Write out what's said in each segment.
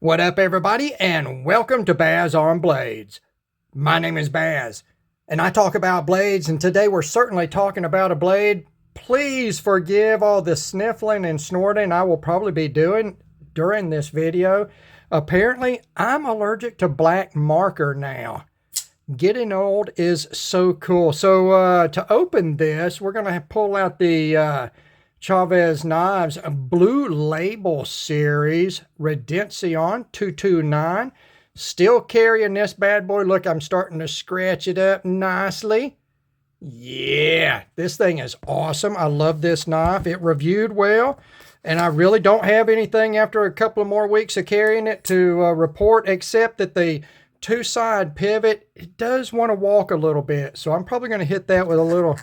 What up, everybody, and welcome to Baz on Blades. My name is Baz, and I talk about blades, and today we're certainly talking about a blade. Please forgive all the sniffling and snorting I will probably be doing during this video. Apparently, I'm allergic to black marker now. Getting old is so cool. So to open this, we're going to pull out the Chavez Knives Blue Label Series Redemption 229. Still carrying this bad boy. Look, I'm starting to scratch it up nicely. Yeah, this thing is awesome. I love this knife. It reviewed well, and I really don't have anything after a couple of more weeks of carrying it to report, except that the two-side pivot, it does want to walk a little bit. So I'm probably going to hit that with a little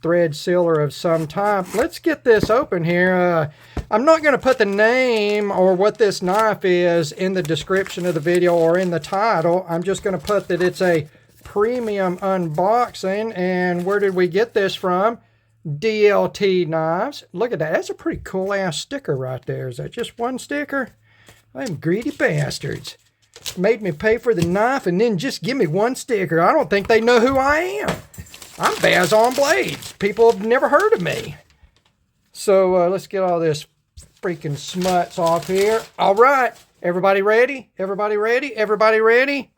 thread sealer of some type. Let's get this open here. I'm not going to put the name or what this knife is in the description of the video or in the title. I'm just going to put that it's a premium unboxing. And where did we get this from? DLT Knives. Look at that. That's a pretty cool ass sticker right there. Is that just one sticker? I'm greedy bastards. Made me pay for the knife and then just give me one sticker. I don't think they know who I am. I'm Baz on Blades. People have never heard of me. So let's get all this freaking smuts off here. All right. Everybody ready? Everybody ready? Everybody ready?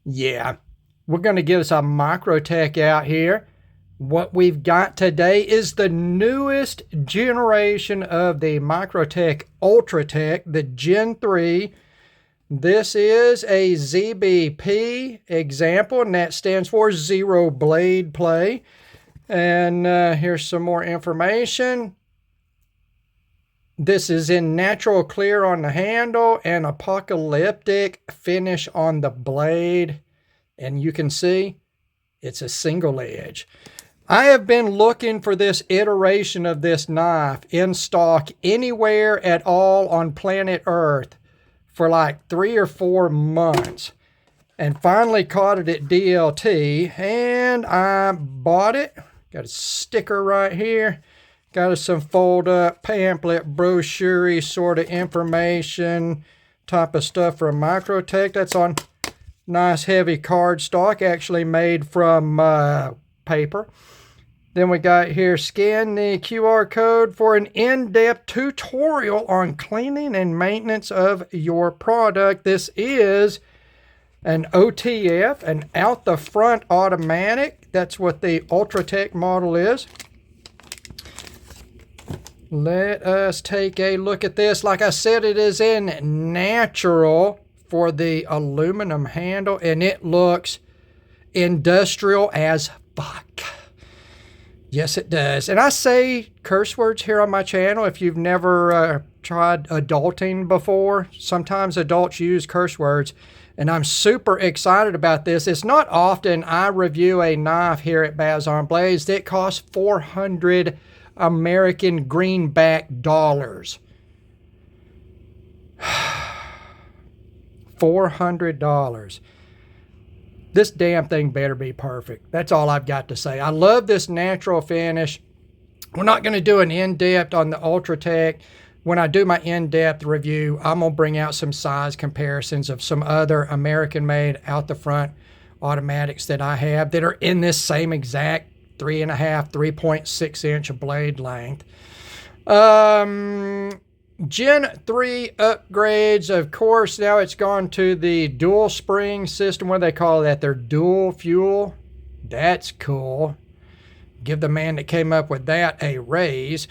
Yeah. We're going to give us a Microtech out here. What we've got today is the newest generation of the Microtech Ultratech, the Gen 3. This is a ZBP example, and that stands for Zero Blade Play. And here's some more information. This is in natural clear on the handle and apocalyptic finish on the blade. And you can see it's a single edge. I have been looking for this iteration of this knife in stock anywhere at all on planet Earth for like 3 or 4 months, and finally caught it at DLT, and I bought it. Got a sticker right here. Got us some fold up pamphlet, brochure sort of information type of stuff for a Microtech. That's on nice heavy cardstock, actually made from paper. Then we got here, scan the QR code for an in-depth tutorial on cleaning and maintenance of your product. This is an OTF, an out the front automatic. That's what the Ultratech model is. Let us take a look at this. Like I said, it is in natural for the aluminum handle, and it looks industrial as fuck. Yes, it does. And I say curse words here on my channel. If you've never tried adulting before, sometimes adults use curse words. And I'm super excited about this. It's not often I review a knife here at Baz on Blades that costs 400 American greenback dollars. $400. This damn thing better be perfect. That's all I've got to say. I love this natural finish. We're not going to do an in-depth on the Ultratech. When I do my in-depth review, I'm going to bring out some size comparisons of some other American-made out-the-front automatics that I have that are in this same exact 3.5, 3.6 inch blade length. Gen 3 upgrades, of course. Now it's gone to the dual spring system. What do they call that? Their dual fuel. That's cool. Give the man that came up with that a raise.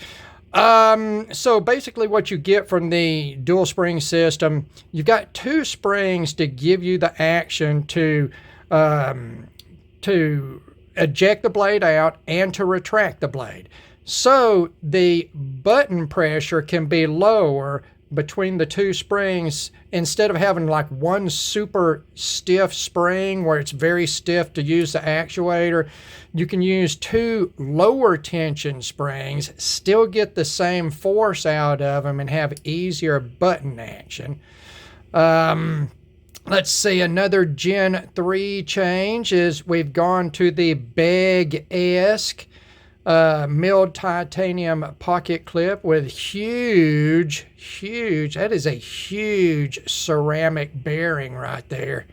So basically what you get from the dual spring system, you've got 2 springs to give you the action to eject the blade out and to retract the blade. So the button pressure can be lower between the 2 springs. Instead of having like one super stiff spring where it's very stiff to use the actuator, you can use 2 lower tension springs, still get the same force out of them and have easier button action. Let's see, another Gen 3 change is we've gone to the Beg-esque milled titanium pocket clip with huge, that is a huge ceramic bearing right there.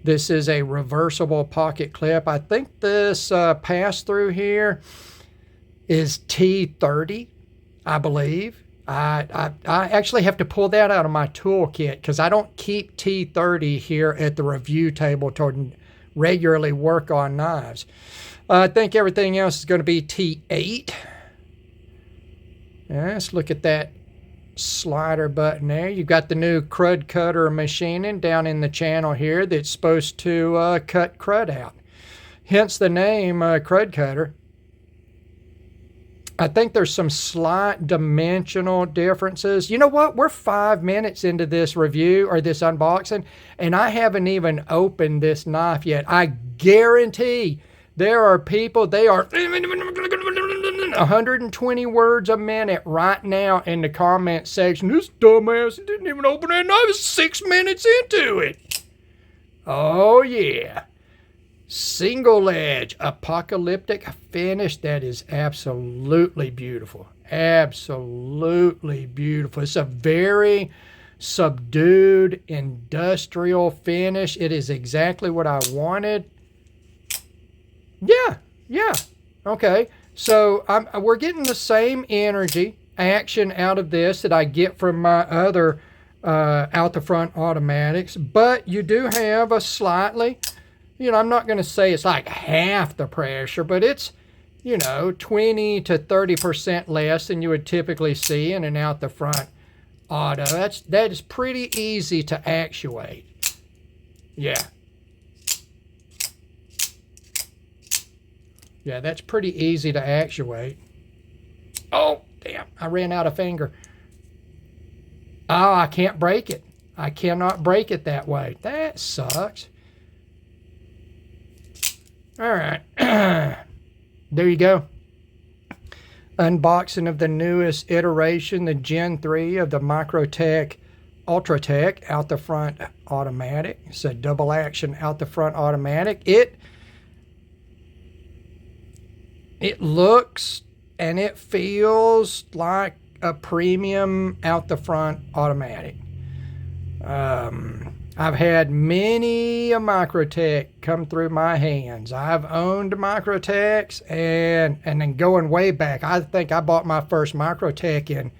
This is a reversible pocket clip. I think this pass-through here is T30, I believe. I actually have to pull that out of my toolkit because I don't keep T30 here at the review table to regularly work on knives. I think everything else is going to be T8. Let's look at that slider button there. You've got the new crud cutter machining down in the channel here that's supposed to cut crud out. Hence the name crud cutter. I think there's some slight dimensional differences. You know what? We're 5 minutes into this review or this unboxing, and I haven't even opened this knife yet. I guarantee there are people, they are 120 words a minute right now in the comment section. This dumbass didn't even open that knife. It's 6 minutes into it. Oh, yeah. Single edge apocalyptic finish. That is absolutely beautiful. Absolutely beautiful. It's a very subdued industrial finish. It is exactly what I wanted. Yeah. Okay. So we're getting the same energy action out of this that I get from my other out the front automatics, but you do have a slightly, I'm not going to say it's like half the pressure, but it's, 20 to 30% less than you would typically see in an out the front auto. That is pretty easy to actuate. Yeah. Yeah, that's pretty easy to actuate. Oh, damn, I ran out of finger. Oh, I can't break it. I cannot break it that way. That sucks. All right. There you go. Unboxing of the newest iteration, the Gen 3 of the Microtech Ultratech out the front automatic. It's a double action out the front automatic. It looks and it feels like a premium out the front automatic. I've had many a Microtech come through my hands. I've owned Microtechs and then going way back, I think I bought my first Microtech in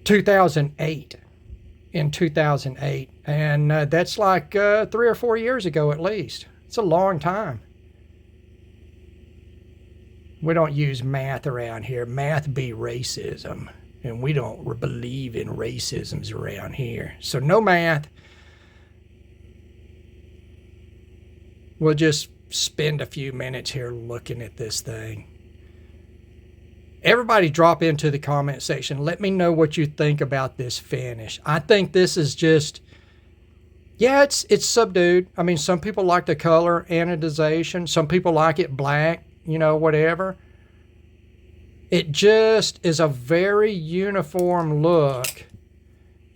2008. And that's like 3 or 4 years ago at least. It's a long time. We don't use math around here. Math be racism. And we don't believe in racisms around here. So no math. We'll just spend a few minutes here looking at this thing. Everybody drop into the comment section. Let me know what you think about this finish. I think this is just, yeah, it's subdued. I mean, some people like the color anodization. Some people like it black, whatever. It just is a very uniform look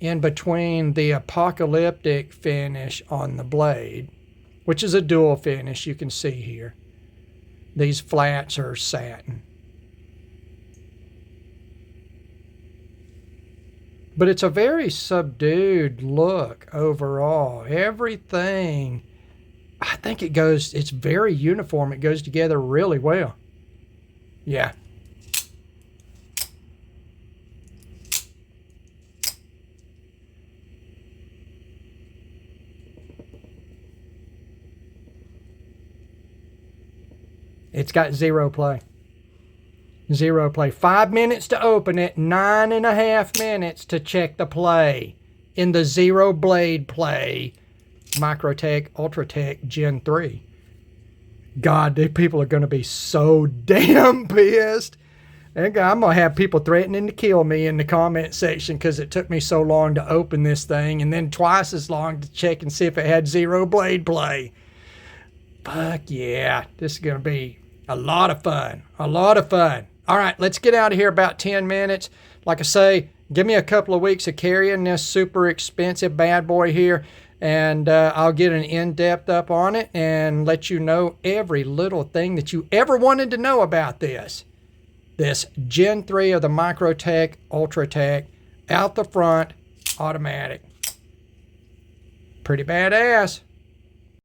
in between the apocalyptic finish on the blade, which is a dual finish, you can see here. These flats are satin. But it's a very subdued look overall. Everything, I think it's very uniform. It goes together really well. Yeah. It's got zero play. 5 minutes to open it, 9.5 minutes to check the play in the zero blade play Microtech Ultratech Gen 3. God, these people are going to be so damn pissed. And I'm going to have people threatening to kill me in the comment section because it took me so long to open this thing and then twice as long to check and see if it had zero blade play. Fuck yeah, this is going to be a lot of fun. All right, let's get out of here about 10 minutes. Like I say, give me a couple of weeks of carrying this super expensive bad boy here. and I'll get an in-depth up on it and let you know every little thing that you ever wanted to know about this Gen 3 of the Microtech Ultratech out the front automatic. Pretty badass.